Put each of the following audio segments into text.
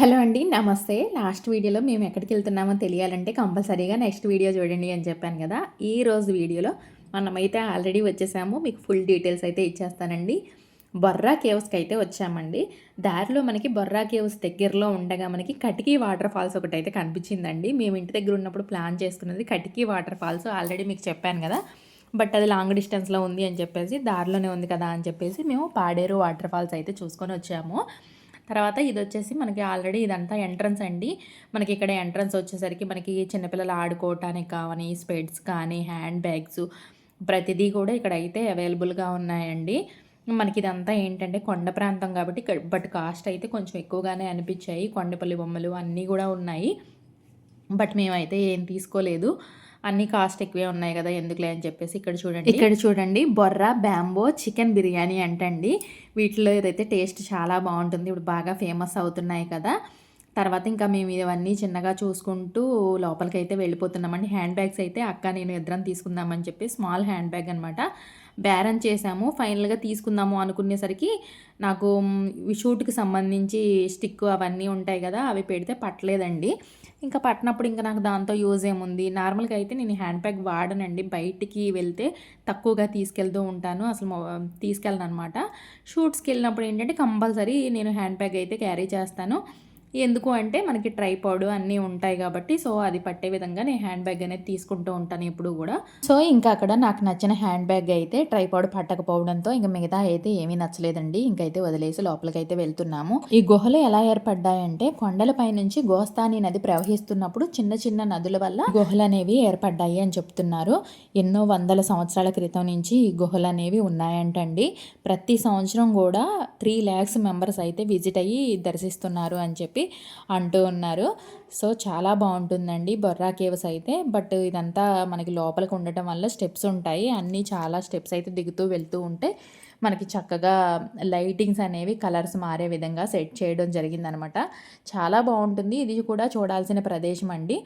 Hello అండి. నమస్తే. Last వీడియోలో మేము ఎక్కడికెళ్తున్నామో తెలియాలంటే కంపల్సరీగా నెక్స్ట్ వీడియో చూడండి అని చెప్పాను కదా! ఈరోజు వీడియోలో మనమైతే ఆల్రెడీ వచ్చేసాము. మీకు ఫుల్ డీటెయిల్స్ అయితే ఇచ్చేస్తానండి. బొర్రా కేవ్స్‌కైతే వచ్చామండి. దారిలో మనకి బొర్రా కేవ్స్ దగ్గరలో ఉండగా మనకి కటికీ వాటర్ ఫాల్స్ ఒకటైతే కనిపించిందండి. మేము ఇంటి దగ్గర ఉన్నప్పుడు ప్లాన్ చేసుకున్నది కటికీ వాటర్ ఫాల్స్ ఆల్రెడీ మీకు చెప్పాను కదా! బట్ అది లాంగ్ డిస్టెన్స్‌లో ఉంది అని చెప్పేసి దారిలోనే ఉంది కదా అని చెప్పేసి మేము పాడేరు వాటర్ ఫాల్స్ అయితే చూసుకొని వచ్చాము. తర్వాత ఇదొచ్చేసి మనకి ఆల్రెడీ ఇదంతా ఎంట్రన్స్ అండి. మనకి ఇక్కడ ఎంట్రన్స్ వచ్చేసరికి మనకి చిన్నపిల్లలు ఆడుకోవటానికి కావని స్పెడ్స్ కానీ, హ్యాండ్ బ్యాగ్స్ ప్రతిదీ కూడా ఇక్కడైతే అవైలబుల్‌గా ఉన్నాయండి. మనకిదంతా ఏంటంటే కొండ ప్రాంతం కాబట్టి బట్ కాస్ట్ అయితే కొంచెం ఎక్కువగానే అనిపించాయి. కొండపల్లి బొమ్మలు అన్నీ గూడా ఉన్నాయి. బట్ మేమైతే ఏం తీసుకోలేదు. అన్నీ కాస్ట్ ఎక్కువే ఉన్నాయి కదా! ఎందుకులే అని చెప్పేసి ఇక్కడ చూడండి బొర్రా బ్యాంబో చికెన్ బిర్యానీ అంటండి. వీటిలో ఇదైతే టేస్ట్ చాలా బావుంటుంది. ఇప్పుడు బాగా ఫేమస్ అవుతున్నాయి కదా! తర్వాత ఇంకా మేము ఇవన్నీ చిన్నగా చూసుకుంటూ లోపలికైతే వెళ్ళిపోతున్నామండి. హ్యాండ్ బ్యాగ్స్ అయితే అక్క నేను ఇద్దరం తీసుకుందామని చెప్పి స్మాల్ హ్యాండ్ బ్యాగ్ అనమాట. బేరం చేసాము. ఫైనల్‌గా తీసుకుందాము అనుకునేసరికి నాకు షూట్‌కి సంబంధించి స్టిక్ అవన్నీ ఉంటాయి కదా! అవి పెడితే పట్టలేదండి. ఇంకా పట్టినప్పుడు ఇంకా నాకు దాంతో యూజ్ ఏముంది. నార్మల్‌గా అయితే నేను హ్యాండ్ బ్యాగ్ వాడనండి. బయటికి వెళ్తే తక్కువగా తీసుకెళ్తూ ఉంటాను. అసలు తీసుకెళ్ళననమాట. షూట్స్‌కెళ్ళినప్పుడు ఏంటంటే కంపల్సరీ నేను హ్యాండ్ బ్యాగ్ అయితే క్యారీ చేస్తాను. ఎందుకు అంటే మనకి ట్రైపాడ్ అన్నీ ఉంటాయి కాబట్టి సో అది పట్టే విధంగా నేను హ్యాండ్ బ్యాగ్ అనేది తీసుకుంటూ ఉంటాను ఎప్పుడు కూడా. సో ఇంకా అక్కడ నాకు నచ్చిన హ్యాండ్ బ్యాగ్ అయితే ట్రైపాడ్ పట్టకపోవడంతో ఇంకా మిగతా అయితే ఏమీ నచ్చలేదండి. ఇంకైతే వదిలేసి లోపలికైతే వెళ్తున్నాము. ఈ గుహలు ఎలా ఏర్పడ్డాయంటే కొండలపై నుంచి గోస్తాని నది ప్రవహిస్తున్నప్పుడు చిన్న చిన్న నదుల వల్ల గుహలు అనేవి ఏర్పడ్డాయి అని చెప్తున్నారు. ఎన్నో వందల సంవత్సరాల క్రితం నుంచి ఈ గుహలు అనేవి ఉన్నాయంటండి. ప్రతి సంవత్సరం కూడా 3 lakhs మెంబర్స్ అయితే విజిట్ అయ్యి దర్శిస్తున్నారు అని చెప్పి అంటూ ఉన్నారు. సో చాలా బాగుంటుందండి బొర్రా కేవ్స్ అయితే. బట్ ఇదంతా మనకి లోపలికి ఉండటం వల్ల స్టెప్స్ ఉంటాయి. అన్నీ చాలా స్టెప్స్ అయితే దిగుతూ వెళ్తూ ఉంటే మనకి చక్కగా లైటింగ్స్ అనేవి కలర్స్ మారే విధంగా సెట్ చేయడం జరిగిందనమాట. చాలా బాగుంటుంది. ఇది కూడా చూడాల్సిన ప్రదేశం అండి.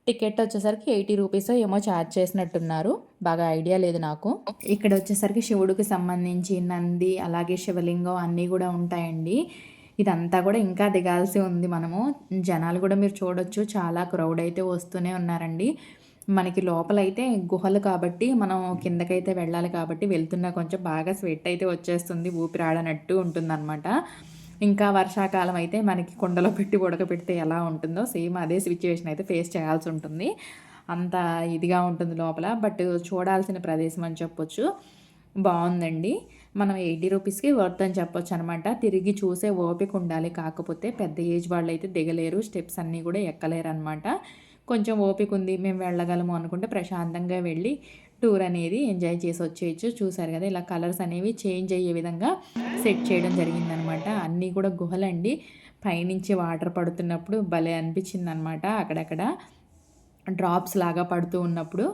టికెట్ వచ్చేసరికి 80 రూపీస్ ఏమో ఛార్జ్ చేసినట్టున్నారు. బాగా ఐడియా లేదు నాకు. ఇక్కడ వచ్చేసరికి శివుడికి సంబంధించి నంది అలాగే శివలింగం అన్నీ కూడా ఉంటాయండి. ఇదంతా కూడా ఇంకా దిగాల్సి ఉంది మనము. జనాలు కూడా మీరు చూడొచ్చు చాలా క్రౌడ్ అయితే వస్తూనే ఉన్నారండి. మనకి లోపలైతే గుహలు కాబట్టి మనం కిందకైతే వెళ్ళాలి కాబట్టి వెళ్తున్నా కొంచెం బాగా స్వెట్ అయితే వచ్చేస్తుంది. ఊపిరాడనట్టు ఉంటుందన్నమాట. ఇంకా వర్షాకాలం అయితే మనకి కుండలో పెట్టి ఉడకపెడితే ఎలా ఉంటుందో సేమ్ అదే సిచ్యువేషన్ అయితే ఫేస్ చేయాల్సి ఉంటుంది. అంత ఇదిగా ఉంటుంది లోపల. బట్ చూడాల్సిన ప్రదేశం అని చెప్పొచ్చు. బాగుందండి. మనం 80 రూపీస్కి వర్త్ అని చెప్పొచ్చు అనమాట. తిరిగి చూసే ఓపిక ఉండాలి. కాకపోతే పెద్ద ఏజ్ వాళ్ళు అయితే దిగలేరు. స్టెప్స్ అన్నీ కూడా ఎక్కలేరు అనమాట. కొంచెం ఓపిక ఉంది మేము వెళ్ళగలము అనుకుంటే ప్రశాంతంగా వెళ్ళి టూర్ అనేది ఎంజాయ్ చేసి వచ్చేయచ్చు. చూసారు కదా ఇలా కలర్స్ అనేవి చేంజ్ అయ్యే విధంగా సెట్ చేయడం జరిగిందనమాట. అన్నీ కూడా గుహలండి. పైనుంచి వాటర్ పడుతున్నప్పుడు భలే అనిపించింది అనమాట. అక్కడక్కడ డ్రాప్స్ లాగా పడుతూ ఉన్నప్పుడు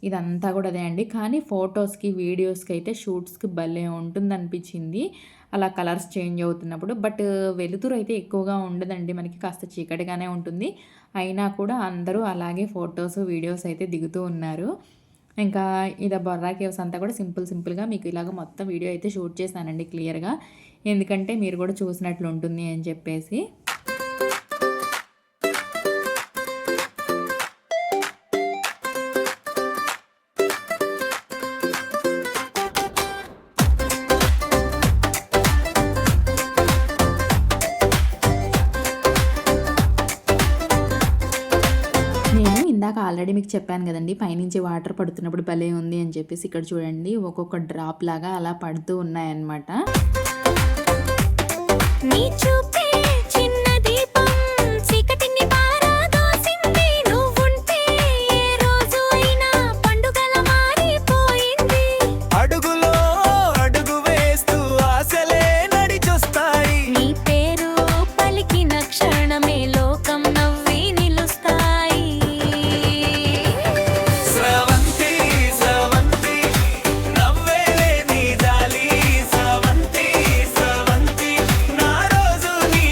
ఇదంతా కూడా అదే అండి. కానీ ఫొటోస్‌కి, వీడియోస్‌కి అయితే షూట్స్‌కి భలే ఉంటుందనిపించింది. అలా కలర్స్ చేంజ్ అవుతున్నప్పుడు. బట్ వెలుతురు అయితే ఎక్కువగా ఉండదండి. మనకి కాస్త చీకటిగానే ఉంటుంది. అయినా కూడా అందరూ అలాగే ఫొటోస్, వీడియోస్ అయితే దిగుతూ ఉన్నారు. ఇంకా ఇది బొర్రా కేవ్స్ అంతా కూడా సింపుల్‌గా మీకు ఇలాగ మొత్తం వీడియో అయితే షూట్ చేశానండి క్లియర్‌గా. ఎందుకంటే మీరు కూడా చూసినట్లు ఉంటుంది అని చెప్పేసి. నేను ఇందాక ఆల్రెడీ మీకు చెప్పాను కదండీ! పైనుంచి వాటర్ పడుతున్నప్పుడు భలే ఉంది అని చెప్పేసి. ఇక్కడ చూడండి ఒక్కొక్క డ్రాప్ లాగా అలా పడుతూ ఉన్నాయన్నమాట. నీ చూపే చిన్న దీపం చీకటిని పారదోసింది. నువ్వుంటే ఏ రోజు అయినా పండుగల మారిపోయింది. అడుగులో అడుగు వేస్తూ ఆశలే నడిచొస్తాయి. నీ పేరు పలికిన క్షణమే లోకం నవ్వి నిలుస్తాయి. స్రవంతి స్రవంతి నవ్వేలే నీ జాలి. స్రవంతి స్రవంతి నా రోజు నీ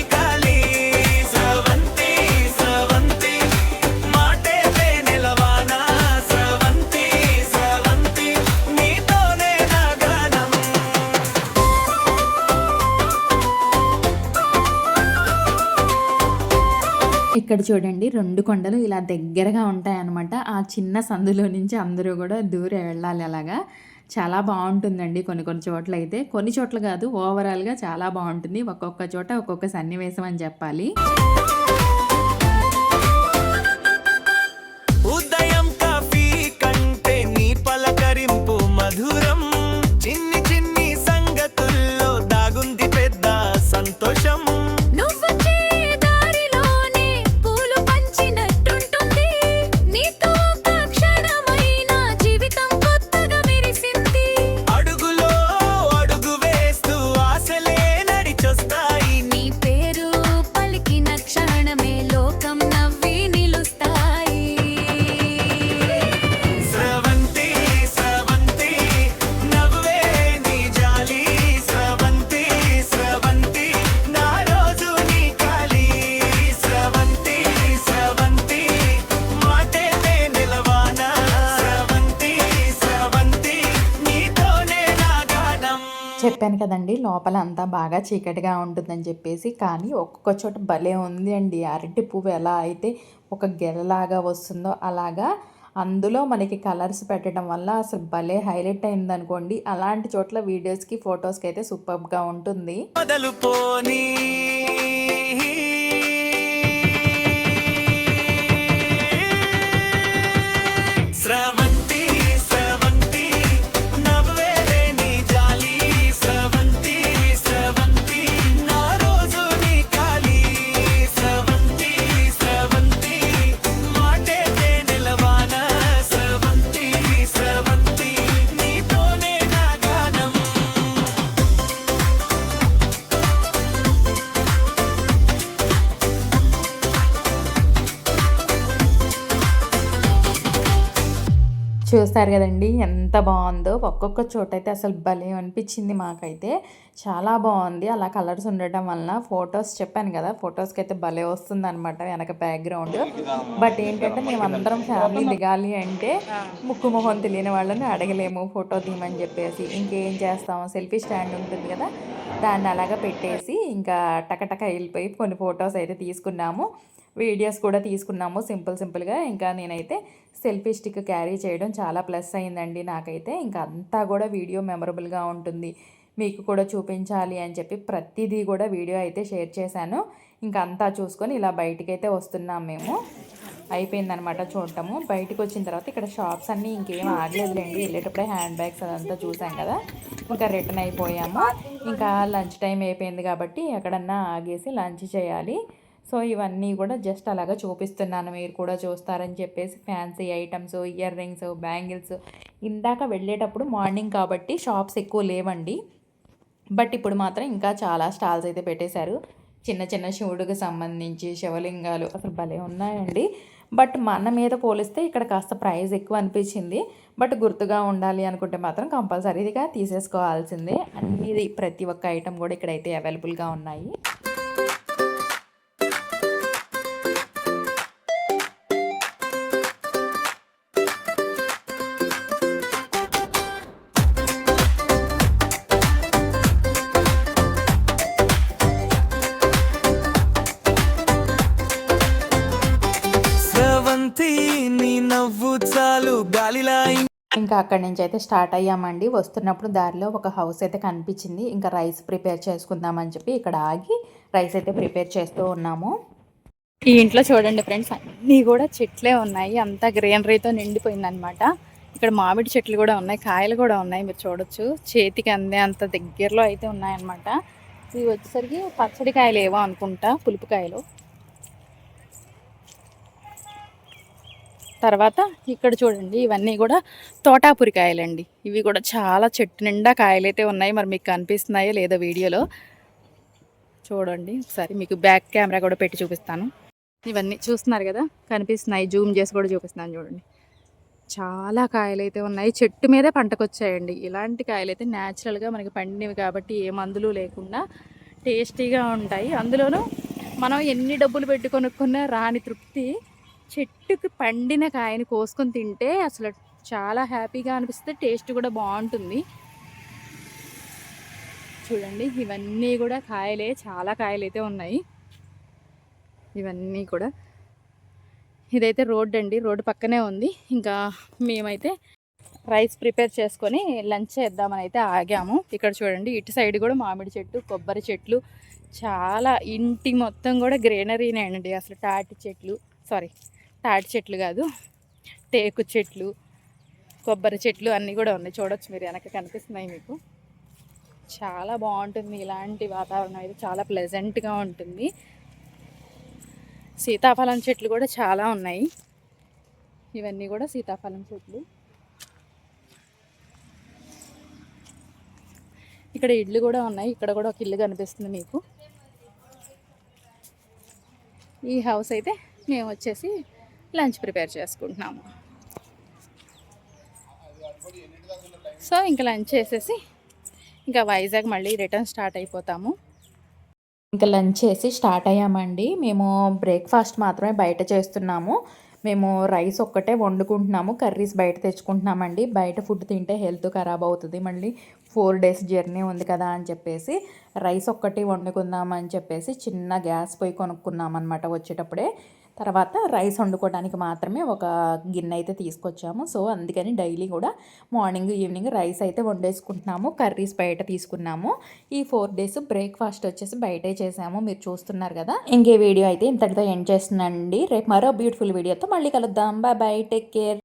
ఇక్కడ చూడండి 2 కొండలు ఇలా దగ్గరగా ఉంటాయన్నమాట. ఆ చిన్న సందులో నుంచి అందరూ గూడా దూరి వెళ్ళాలి అలాగా. చాలా బావుంటుందండి కొన్ని కొన్ని చోట్లయితే. కొన్ని చోట్ల గాదు ఓవరాల్‌గా చాలా బావుంటుంది. ఒక్కొక్క చోట ఒక్కొక్క సన్నివేశం అని చెప్పాలి. ఉదయం కాఫీ కంటే నీ పలకరింపు మధురం, చిన్ని చిన్ని సంగతుల్లో దాగుంది పెద్ద సంతోషం. నువ్వొచ్చే దారిలోనే పూలు పంచినట్టుంటుంది, నీతో ఒక్క క్షణమైన జీవితం కొత్తగా మెరిసింది. అడుగులో అడుగు వేస్తూ ఆశలే నడిచొస్తాయి. నీ పేరు పలికిన క్షణమే లోకం నవ్వి నిలుస్తాయి. స్రవంతి స్రవంతి నవ్వే నీ జాలి, స్రవంతి స్రవంతి నా రోజు నీ కాలి, స్రవంతి స్రవంతి మాటే నిలవానా, స్రవంతి స్రవంతి నీతోనే నా గానం. చెప్పాను కదండీ! లోపల అంతా బాగా చీకటిగా ఉంటుందని చెప్పేసి. కానీ ఒక్కొక్క చోట భలే ఉంది అండి. అరటి పువ్వు ఎలా అయితే ఒక గెలలాగా వస్తుందో అలాగా అందులో మనకి కలర్స్ పెట్టడం వల్ల అసలు భలే హైలైట్ అయిందనుకోండి. అలాంటి చోట్ల వీడియోస్‌కి, ఫోటోస్‌కి అయితే సూపర్బ్‌గా ఉంటుంది. మొదలు పోనీ స్రవంతి స్రవంతి నవ్వే నీ జాలి, స్రవంతి స్రవంతి నా రోజు నీ కాలి, స్రవంతి స్రవంతి మాటే నిలవానా, స్రవంతి స్రవంతి నీతోనే నా గానం. చూస్తారు కదండీ! ఎంత బావుందో. ఒక్కొక్క చోటైతే అసలు భలే అనిపించింది మాకైతే. చాలా బావుంది. అలా కలర్స్ ఉండటం వలన ఫోటోస్ చెప్పాను కదా! ఫోటోస్‌కైతే భలే వస్తుందనమాట వెనక బ్యాక్‌గ్రౌండ్. బట్ ఏంటంటే మేమందరం ఫ్యామిలీ దిగాలి అంటే ముక్కు మొహం తెలియని వాళ్ళని అడగలేము ఫోటో తీయమని చెప్పేసి. ఇంకేం చేస్తాం సెల్ఫీ స్టాండ్ ఉంటుంది కదా! దాన్ని అలాగా పెట్టేసి ఇంకా టకటక వెళ్ళిపోయి కొన్ని ఫోటోస్ అయితే తీసుకున్నాము. వీడియోస్ కూడా తీసుకున్నాము సింపుల్‌గా. ఇంకా నేనైతే సెల్ఫీ స్టిక్ క్యారీ చేయడం చాలా ప్లస్ అయిందండి నాకైతే. ఇంకా అంతా కూడా వీడియో మెమరబుల్‌గా ఉంటుంది. మీకు కూడా చూపించాలి అని చెప్పి ప్రతిదీ కూడా వీడియో అయితే షేర్ చేశాను. ఇంకా అంతా చూసుకొని ఇలా బయటికైతే వస్తున్నాం మేము. అయిపోయిందనమాట చూడటము. బయటకొచ్చిన తర్వాత ఇక్కడ షాప్స్ అన్నీ ఇంకేం ఆగలేదులేండి. వెళ్ళేటప్పుడే హ్యాండ్ బ్యాగ్స్ అదంతా చూసాం కదా! ఇంకా రిటర్న్ అయిపోయాము. ఇంకా లంచ్ టైం అయిపోయింది కాబట్టి ఎక్కడన్నా ఆగేసి లంచ్ చేయాలి. సో ఇవన్నీ కూడా జస్ట్ అలాగా చూపిస్తున్నాను మీరు కూడా చూస్తారని చెప్పేసి. Fancy items, ear rings, bangles. ఇందాక వెళ్ళేటప్పుడు మార్నింగ్ కాబట్టి షాప్స్ ఎక్కువ లేవండి. బట్ ఇప్పుడు మాత్రం ఇంకా చాలా స్టాల్స్ అయితే పెట్టేశారు. చిన్న చిన్న శివుడికి సంబంధించి శివలింగాలు అసలు భలే ఉన్నాయండి. బట్ మన మీద పోలిస్తే ఇక్కడ కాస్త ప్రైస్ ఎక్కువ అనిపించింది. బట్ గుర్తుగా ఉండాలి అనుకుంటే మాత్రం కంపల్సరీగా తీసేసుకోవాల్సిందే. అన్నీ ప్రతి ఒక్క ఐటెం కూడా ఇక్కడైతే అవైలబుల్గా ఉన్నాయి. స్రవంతి నీ నవ్వు చాలు గాలిలా. ఇంకా అక్కడి నుంచి అయితే స్టార్ట్ అయ్యామండి. వస్తున్నప్పుడు దారిలో ఒక హౌస్ అయితే కనిపించింది. ఇంకా రైస్ ప్రిపేర్ చేసుకుందామని చెప్పి ఇక్కడ ఆగి రైస్ అయితే ప్రిపేర్ చేస్తూ ఉన్నాము. ఈ ఇంట్లో చూడండి ఫ్రెండ్స్, అన్నీ కూడా చెట్లే ఉన్నాయి. అంతా గ్రీనరీతో నిండిపోయిందనమాట. ఇక్కడ మామిడి చెట్లు కూడా ఉన్నాయి, కాయలు కూడా ఉన్నాయి. మీరు చూడొచ్చు, చేతికి అందే అంత దగ్గరలో అయితే ఉన్నాయన్నమాట. ఇవి వచ్చేసరికి పచ్చడి కాయలు ఏవో అనుకుంటా, పులుపుకాయలు. తర్వాత ఇక్కడ చూడండి, ఇవన్నీ కూడా తోటాపురి కాయలండి. ఇవి కూడా చాలా చెట్టు నిండా కాయలైతే ఉన్నాయి. మరి మీకు కనిపిస్తున్నాయో లేదో వీడియోలో చూడండి ఒకసారి. మీకు బ్యాక్ కెమెరా కూడా పెట్టి చూపిస్తాను. ఇవన్నీ చూస్తున్నారు కదా, కనిపిస్తున్నాయి. జూమ్ చేసి కూడా చూపిస్తున్నాను చూడండి. చాలా కాయలైతే ఉన్నాయి. చెట్టు మీదే పంటకొచ్చాయండి. ఇలాంటి కాయలైతే న్యాచురల్గా మనకి పండినవి కాబట్టి ఏ మందులు లేకుండా టేస్టీగా ఉంటాయి. అందులోనూ మనం ఎన్ని డబ్బులు పెట్టి కొనుక్కున్నా రాని తృప్తి చెట్టుకి పండిన కాయని కోసుకొని తింటే అసలు చాలా హ్యాపీగా అనిపిస్తుంది. టేస్ట్ కూడా బాగుంటుంది. చూడండి, ఇవన్నీ కూడా కాయలే, చాలా కాయలు అయితే ఉన్నాయి. ఇవన్నీ కూడా. ఇదైతే రోడ్ అండి, రోడ్డు పక్కనే ఉంది. ఇంకా మేమైతే రైస్ ప్రిపేర్ చేసుకొని లంచ్ చేద్దామని అయితే ఆగాము. ఇక్కడ చూడండి, ఇటు సైడ్ కూడా మామిడి చెట్టు, కొబ్బరి చెట్లు, చాలా ఇంటి మొత్తం కూడా గ్రీనరీనే అండి. అసలు తాటి చెట్లు కాదు, టేకు చెట్లు, కొబ్బరి చెట్లు అన్నీ కూడా ఉన్నాయి. చూడొచ్చు మీరు, వెనక కనిపిస్తున్నాయి మీకు. చాలా బాగుంటుంది ఇలాంటి వాతావరణం అయితే, చాలా ప్లెజెంట్గా ఉంటుంది. సీతాఫలం చెట్లు కూడా చాలా ఉన్నాయి. ఇవన్నీ కూడా సీతాఫలం చెట్లు. ఇక్కడ ఇళ్ళు కూడా ఉన్నాయి. ఇక్కడ కూడా ఒక ఇల్లు కనిపిస్తుంది మీకు. ఈ హౌస్ అయితే మేము వచ్చేసి లంచ్ ప్రిపేర్ చేసుకుంటున్నాము. సో ఇంకా లంచ్ చేసేసి ఇంకా వైజాగ్ మళ్ళీ రిటర్న్ స్టార్ట్ అయిపోతాము. ఇంకా లంచ్ చేసి స్టార్ట్ అయ్యామండి. మేము బ్రేక్ఫాస్ట్ మాత్రమే బయట చేస్తున్నాము. మేము రైస్ ఒక్కటే వండుకుంటున్నాము, కర్రీస్ బయట తెచ్చుకుంటున్నామండి. బయట ఫుడ్ తింటే హెల్త్ ఖరాబ్ అవుతుంది, మళ్ళీ 4 days జర్నీ ఉంది కదా అని చెప్పేసి రైస్ ఒక్కటి వండుకుందామని చెప్పేసి చిన్న గ్యాస్ పొయ్యి కొనుక్కున్నాం అనమాట వచ్చేటప్పుడే. తర్వాత రైస్ వండుకోవడానికి మాత్రమే ఒక గిన్నె అయితే తీసుకొచ్చాము. సో అందుకని డైలీ కూడా మార్నింగ్ ఈవినింగ్ రైస్ అయితే వండేసుకుంటున్నాము, కర్రీస్ బయట తీసుకున్నాము. ఈ 4 days బ్రేక్ఫాస్ట్ వచ్చేసి బయటే చేసాము, మీరు చూస్తున్నారు కదా. ఇంకే వీడియో అయితే ఇంతటితో ఎండ్ చేస్తున్నానండి. రేపు మరో బ్యూటిఫుల్ వీడియోతో మళ్ళీ కలుద్దాం. Bye bye, take care.